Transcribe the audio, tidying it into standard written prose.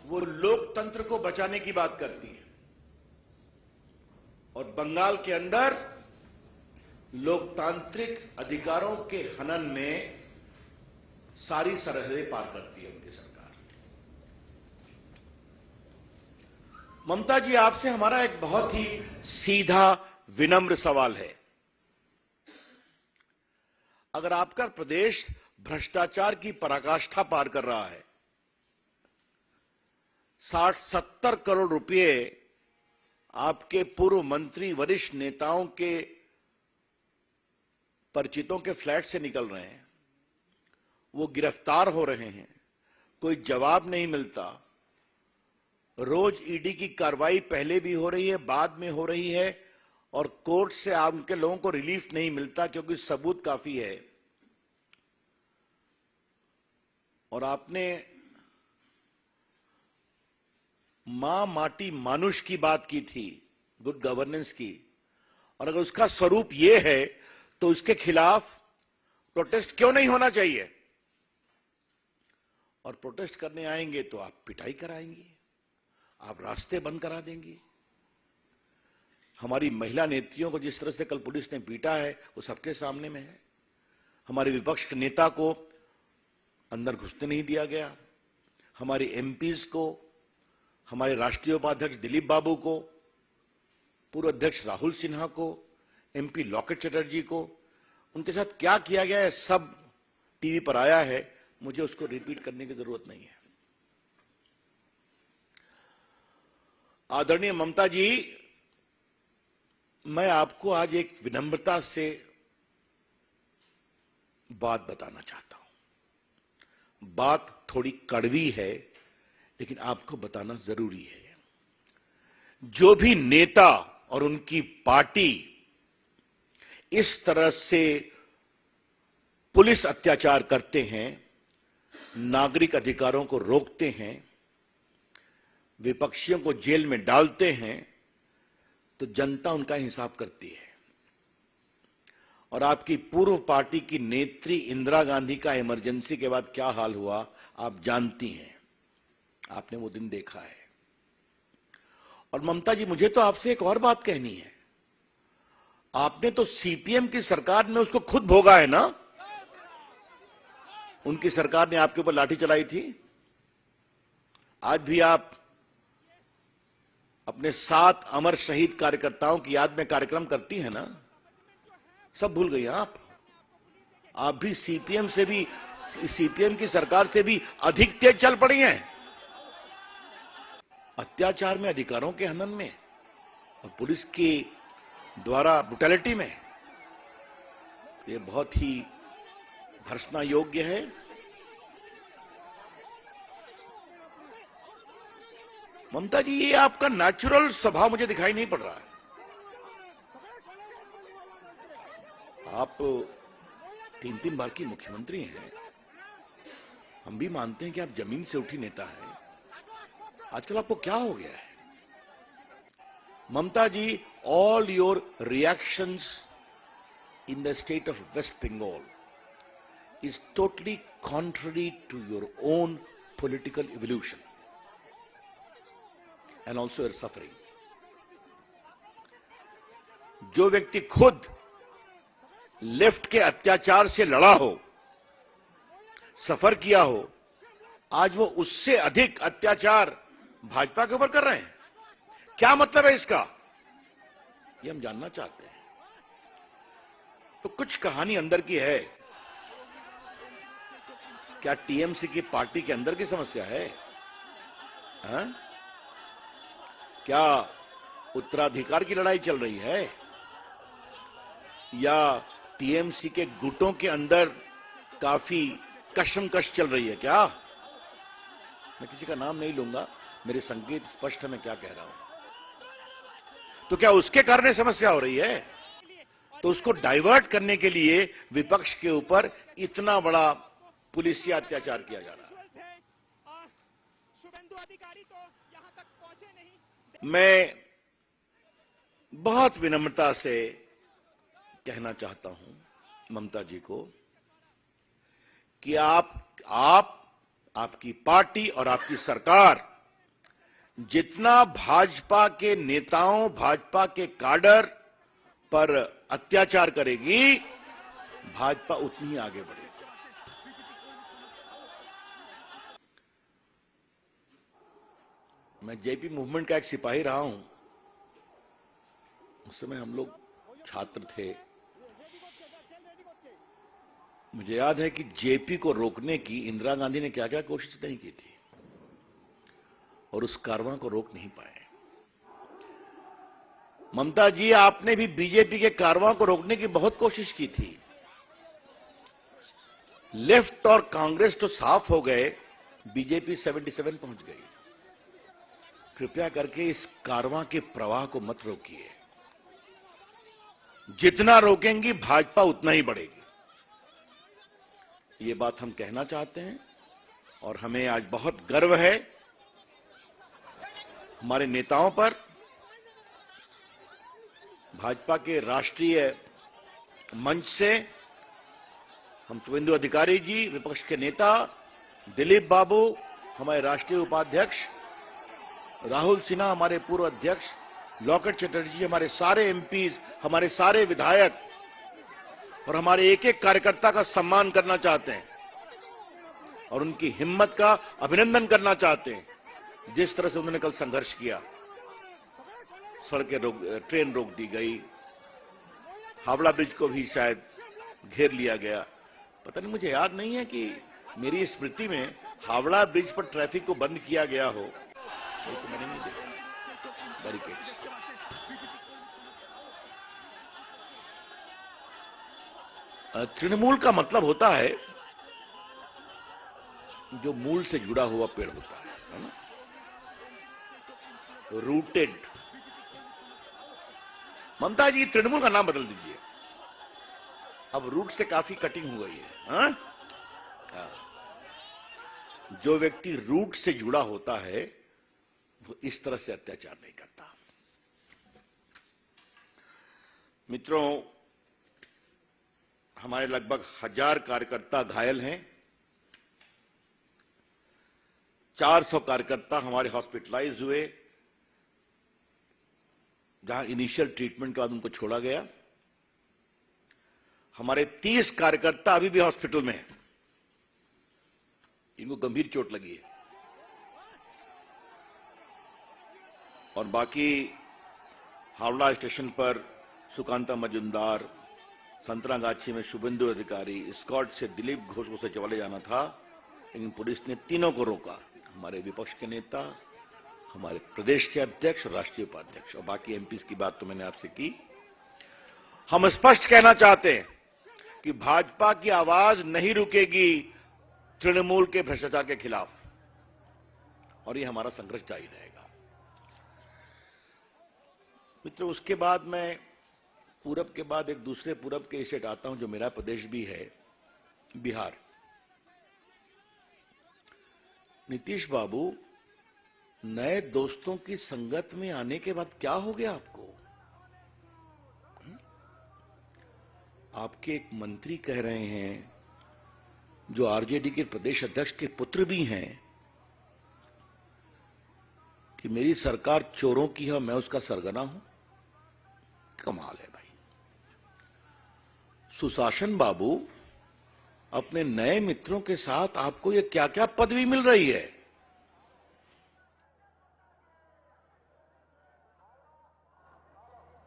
वो लोकतंत्र को बचाने की बात करती है और बंगाल के अंदर लोकतांत्रिक अधिकारों के हनन में सारी सरहदें पार करती है उनकी सरकार। ममता जी, आपसे हमारा एक बहुत ही सीधा विनम्र सवाल है। अगर आपका प्रदेश भ्रष्टाचार की पराकाष्ठा पार कर रहा है, 60-70 करोड़ रुपए आपके पूर्व मंत्री वरिष्ठ नेताओं के परिचितों के फ्लैट से निकल रहे हैं, वो गिरफ्तार हो रहे हैं, कोई जवाब नहीं मिलता, रोज ईडी की कार्रवाई पहले भी हो रही है, बाद में हो रही है और कोर्ट से आपके लोगों को रिलीफ नहीं मिलता क्योंकि सबूत काफी है। और आपने मां माटी मानुष की बात की थी, गुड गवर्नेंस की, और अगर उसका स्वरूप ये है तो उसके खिलाफ प्रोटेस्ट क्यों नहीं होना चाहिए? और प्रोटेस्ट करने आएंगे तो आप पिटाई कराएंगे, आप रास्ते बंद करा देंगे। हमारी महिला नेत्रियों को जिस तरह से कल पुलिस ने पीटा है वो सबके सामने में है। हमारे विपक्ष के नेता को अंदर घुसने नहीं दिया गया, हमारे एमपीज को, हमारे राष्ट्रीय उपाध्यक्ष दिलीप बाबू को, पूर्व अध्यक्ष राहुल सिन्हा को, एमपी लॉकेट चटर्जी को, उनके साथ क्या किया गया है सब टीवी पर आया है, मुझे उसको रिपीट करने की जरूरत नहीं है। आदरणीय ममता जी, मैं आपको आज एक विनम्रता से बात बताना चाहता हूं। बात थोड़ी कड़वी है लेकिन आपको बताना जरूरी है। जो भी नेता और उनकी पार्टी इस तरह से पुलिस अत्याचार करते हैं, नागरिक अधिकारों को रोकते हैं, विपक्षियों को जेल में डालते हैं, तो जनता उनका हिसाब करती है। और आपकी पूर्व पार्टी की नेत्री इंदिरा गांधी का इमरजेंसी के बाद क्या हाल हुआ आप जानती हैं, आपने वो दिन देखा है। और ममता जी, मुझे तो आपसे एक और बात कहनी है। आपने तो सीपीएम की सरकार में उसको खुद भोगा है ना। उनकी सरकार ने आपके ऊपर लाठी चलाई थी। आज भी आप अपने 7 अमर शहीद कार्यकर्ताओं की याद में कार्यक्रम करती हैं ना। सब भूल गई आप भी सीपीएम की सरकार से भी अधिक तेज चल पड़ी हैं अत्याचार में, अधिकारों के हनन में और पुलिस के द्वारा ब्रुटैलिटी में। ये बहुत ही भर्त्सना योग्य है। ममता जी, ये आपका नेचुरल स्वभाव मुझे दिखाई नहीं पड़ रहा है। आप 3-3 बार की मुख्यमंत्री हैं। हम भी मानते हैं कि आप जमीन से उठी नेता हैं। आजकल आपको क्या हो गया है? ममता जी, all your reactions in the state of West Bengal is totally contrary to your own political evolution and also your suffering. जो व्यक्ति खुद लेफ्ट के अत्याचार से लड़ा हो, सफर किया हो, आज वो उससे अधिक अत्याचार भाजपा के ऊपर कर रहे हैं। क्या मतलब है इसका? ये हम जानना चाहते हैं। तो कुछ कहानी अंदर की है। क्या टीएमसी की पार्टी के अंदर की समस्या है? हा? क्या उत्तराधिकार की लड़ाई चल रही है? या टीएमसी के गुटों के अंदर काफी कशमकश चल रही है क्या? मैं किसी का नाम नहीं लूंगा, मेरे संकेत स्पष्ट है मैं क्या कह रहा हूं। तो क्या उसके कारण समस्या हो रही है? तो उसको डाइवर्ट करने के लिए विपक्ष के ऊपर इतना बड़ा पुलिसिया अत्याचार किया जा रहा है। मैं बहुत विनम्रता से कहना चाहता हूं ममता जी को कि आपकी पार्टी और आपकी सरकार जितना भाजपा के नेताओं, भाजपा के काडर पर अत्याचार करेगी, भाजपा उतनी ही आगे बढ़ेगी। मैं जेपी मूवमेंट का एक सिपाही रहा हूं। उस समय हम लोग छात्र थे। मुझे याद है कि जेपी को रोकने की इंदिरा गांधी ने क्या क्या कोशिश नहीं की थी और उस कारवां को रोक नहीं पाए। ममता जी, आपने भी बीजेपी के कारवां को रोकने की बहुत कोशिश की थी। लेफ्ट और कांग्रेस तो साफ हो गए, बीजेपी 77 पहुंच गई। कृपया करके इस कारवां के प्रवाह को मत रोकिए। जितना रोकेंगी भाजपा उतना ही बढ़ेगी। ये बात हम कहना चाहते हैं और हमें आज बहुत गर्व है हमारे नेताओं पर। भाजपा के राष्ट्रीय मंच से हम शुभेंदु अधिकारी जी, विपक्ष के नेता दिलीप बाबू, हमारे राष्ट्रीय उपाध्यक्ष राहुल सिन्हा, हमारे पूर्व अध्यक्ष लॉकेट चटर्जी, हमारे सारे एमपीज, हमारे सारे विधायक और हमारे एक एक कार्यकर्ता का सम्मान करना चाहते हैं और उनकी हिम्मत का अभिनंदन करना चाहते हैं। जिस तरह से उन्होंने कल संघर्ष किया, ट्रेन रोक दी गई, हावड़ा ब्रिज को भी शायद घेर लिया गया। पता नहीं, मुझे याद नहीं है कि मेरी स्मृति में हावड़ा ब्रिज पर ट्रैफिक को बंद किया गया हो, तो मैंने नहीं देखा बैरिकेड्स। तृणमूल का मतलब होता है जो मूल से जुड़ा हुआ पेड़ होता है ना, रूटेड। ममता जी, तृणमूल का नाम बदल दीजिए, अब रूट से काफी कटिंग हो गई है। हाँ? जो व्यक्ति रूट से जुड़ा होता है वो इस तरह से अत्याचार नहीं करता। मित्रों, हमारे लगभग 1000 कार्यकर्ता घायल हैं। 400 कार्यकर्ता हमारे हॉस्पिटलाइज हुए, जहां इनिशियल ट्रीटमेंट के बाद उनको छोड़ा गया। हमारे 30 कार्यकर्ता अभी भी हॉस्पिटल में हैं, इनको गंभीर चोट लगी है। और बाकी हावड़ा स्टेशन पर सुकांता मजुमदार, संतरागाछी में शुभेंदु अधिकारी, स्कॉट से दिलीप घोष को चले जाना था, लेकिन पुलिस ने तीनों को रोका। हमारे विपक्ष के नेता, हमारे प्रदेश के अध्यक्ष, राष्ट्रीय उपाध्यक्ष और बाकी एमपीज की बात तो मैंने आपसे की। हम स्पष्ट कहना चाहते हैं कि भाजपा की आवाज नहीं रुकेगी तृणमूल के भ्रष्टाचार के खिलाफ, और ये हमारा संघर्ष जारी रहेगा। मित्रों, उसके बाद मैं पूरब के बाद एक दूसरे पूरब के स्टेट आता हूं जो मेरा प्रदेश भी है, बिहार। नीतीश बाबू, नए दोस्तों की संगत में आने के बाद क्या हो गया आपको? आपके एक मंत्री कह रहे हैं, जो आरजेडी के प्रदेश अध्यक्ष के पुत्र भी हैं, कि मेरी सरकार चोरों की है, मैं उसका सरगना हूं। कमाल है भाई। सुशासन बाबू, अपने नए मित्रों के साथ आपको ये क्या क्या पदवी मिल रही है?